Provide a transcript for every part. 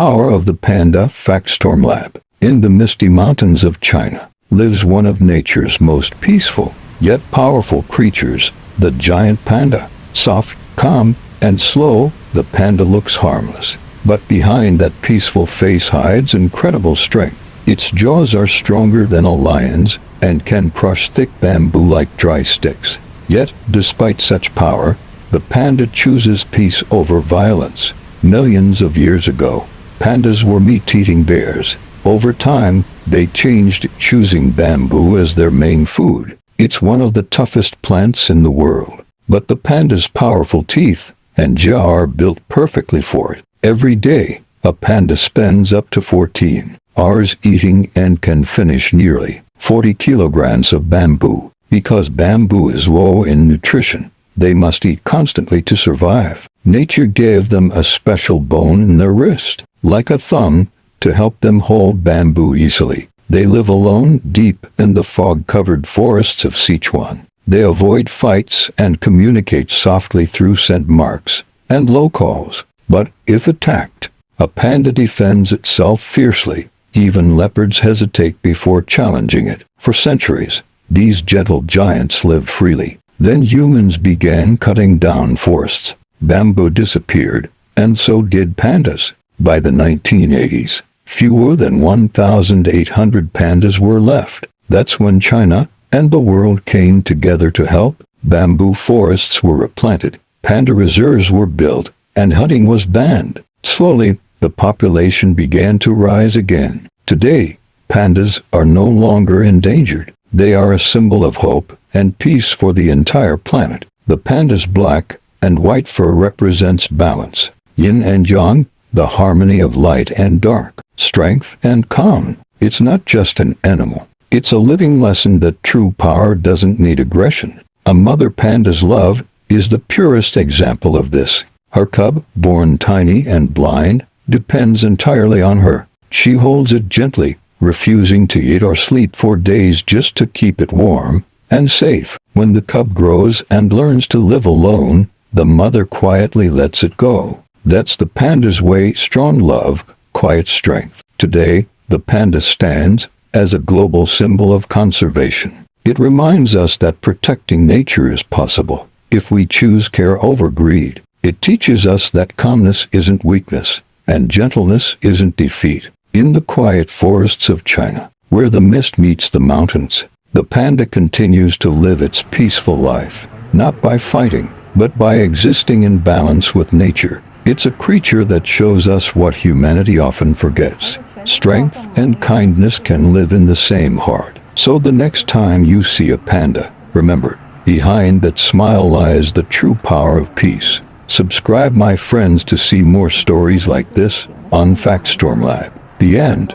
Power of the Panda. FactStormLab. In the misty mountains of China lives one of nature's most peaceful, yet powerful creatures, the giant panda. Soft, calm, and slow, the panda looks harmless. But behind that peaceful face hides incredible strength. Its jaws are stronger than a lion's and can crush thick bamboo like dry sticks. Yet, despite such power, the panda chooses peace over violence. Millions of years ago, pandas were meat-eating bears. Over time, they changed, choosing bamboo as their main food. It's one of the toughest plants in the world, but the panda's powerful teeth and jaw are built perfectly for it. Every day, a panda spends up to 14 hours eating and can finish nearly 40 kilograms of bamboo. Because bamboo is low in nutrition, they must eat constantly to survive. Nature gave them a special bone in their wrist, like a thumb, to help them hold bamboo easily. They live alone deep in the fog-covered forests of Sichuan. They avoid fights and communicate softly through scent marks and low calls. But if attacked, a panda defends itself fiercely. Even leopards hesitate before challenging it. For centuries, these gentle giants lived freely. Then humans began cutting down forests. Bamboo disappeared, and so did pandas. By the 1980s, fewer than 1,800 pandas were left. That's when China and the world came together to help. Bamboo forests were replanted, panda reserves were built, and hunting was banned. Slowly, the population began to rise again. Today, pandas are no longer endangered. They are a symbol of hope and peace for the entire planet. The panda's black and white fur represents balance, yin and yang, the harmony of light and dark, strength and calm. It's not just an animal. It's a living lesson that true power doesn't need aggression. A mother panda's love is the purest example of this. Her cub, born tiny and blind, depends entirely on her. She holds it gently, refusing to eat or sleep for days just to keep it warm and safe. When the cub grows and learns to live alone, the mother quietly lets it go. That's the panda's way: strong love, quiet strength. Today, the panda stands as a global symbol of conservation. It reminds us that protecting nature is possible if we choose care over greed. It teaches us that calmness isn't weakness, and gentleness isn't defeat. In the quiet forests of China, where the mist meets the mountains, the panda continues to live its peaceful life, not by fighting, but by existing in balance with nature. It's a creature that shows us what humanity often forgets. Strength and kindness can live in the same heart. So the next time you see a panda, remember, behind that smile lies the true power of peace. Subscribe, my friends, to see more stories like this on FactStormLab. The end.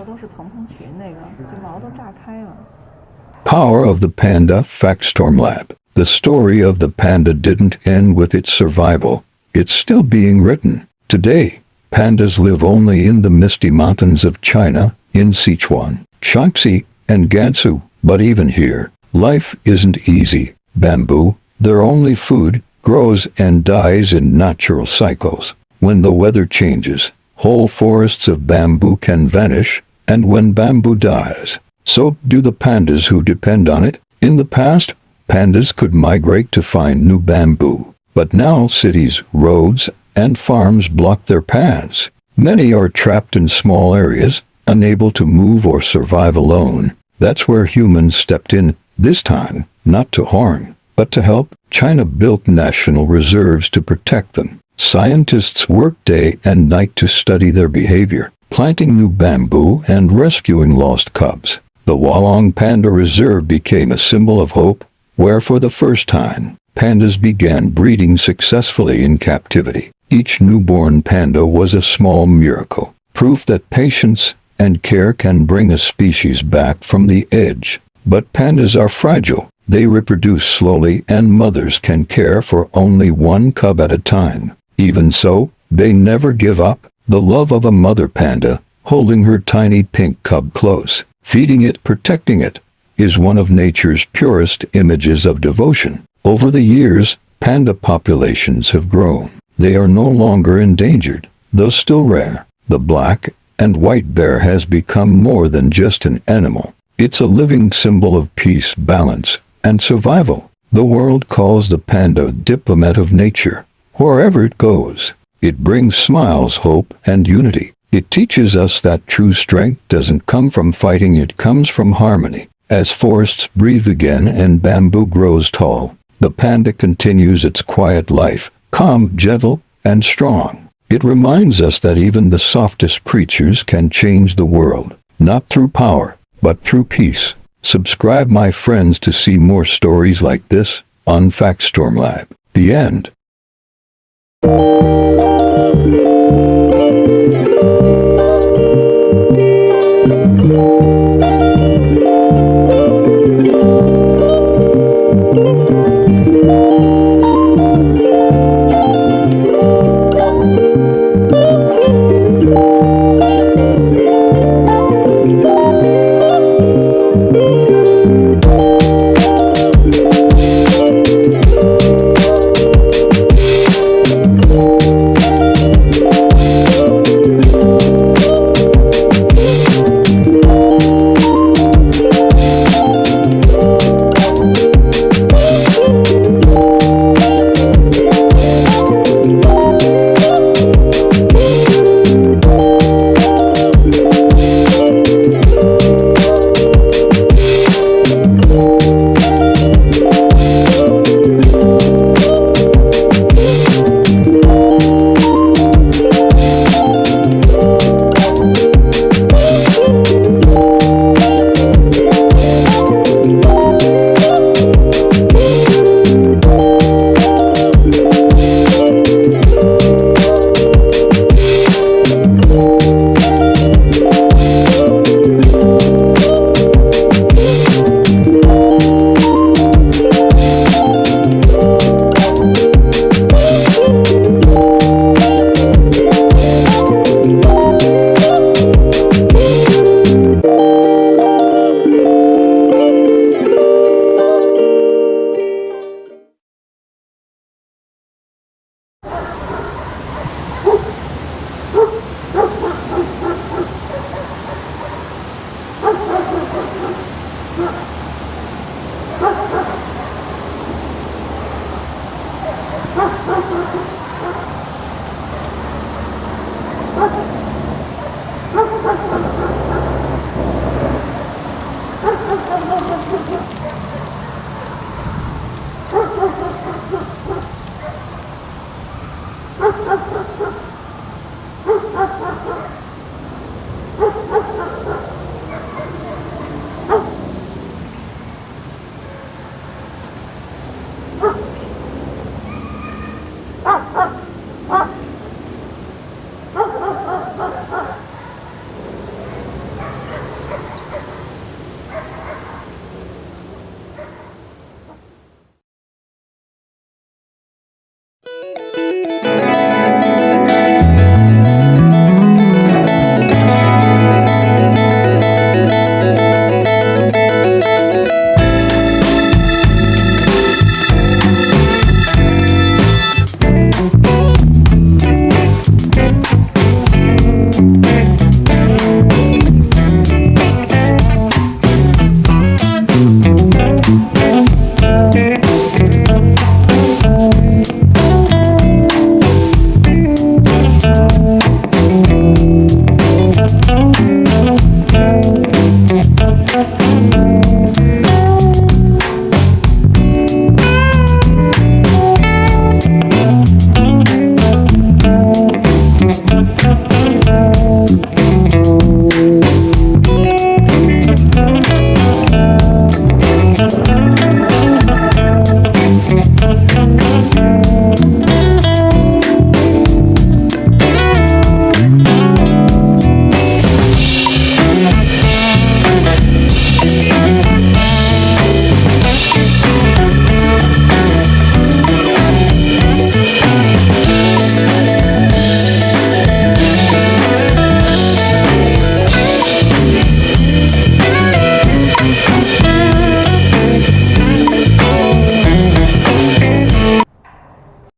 Power of the Panda. FactStormLab. The story of the panda didn't end with its survival. It's still being written. Today, pandas live only in the misty mountains of China, in Sichuan, Shaanxi, and Gansu. But even here, life isn't easy. Bamboo, their only food, grows and dies in natural cycles. When the weather changes, whole forests of bamboo can vanish, and when bamboo dies, so do the pandas who depend on it. In the past, pandas could migrate to find new bamboo, but now cities, roads, and farms block their paths. Many are trapped in small areas, unable to move or survive alone. That's where humans stepped in, this time, not to harm, but to help. China built national reserves to protect them. Scientists worked day and night to study their behavior, planting new bamboo and rescuing lost cubs. The Hualong Panda Reserve became a symbol of hope, where for the first time, pandas began breeding successfully in captivity. Each newborn panda was a small miracle, proof that patience and care can bring a species back from the edge. But pandas are fragile. They reproduce slowly, and mothers can care for only one cub at a time. Even so, they never give up. The love of a mother panda, holding her tiny pink cub close, feeding it, protecting it, is one of nature's purest images of devotion. Over the years, panda populations have grown. They are no longer endangered, though still rare. The black and white bear has become more than just an animal. It's a living symbol of peace, balance, and survival. The world calls the panda a diplomat of nature. Wherever it goes, it brings smiles, hope, and unity. It teaches us that true strength doesn't come from fighting, it comes from harmony. As forests breathe again and bamboo grows tall, the panda continues its quiet life, calm, gentle, and strong. It reminds us that even the softest creatures can change the world, not through power, but through peace. Subscribe, my friends, to see more stories like this on FactStormLab. The end.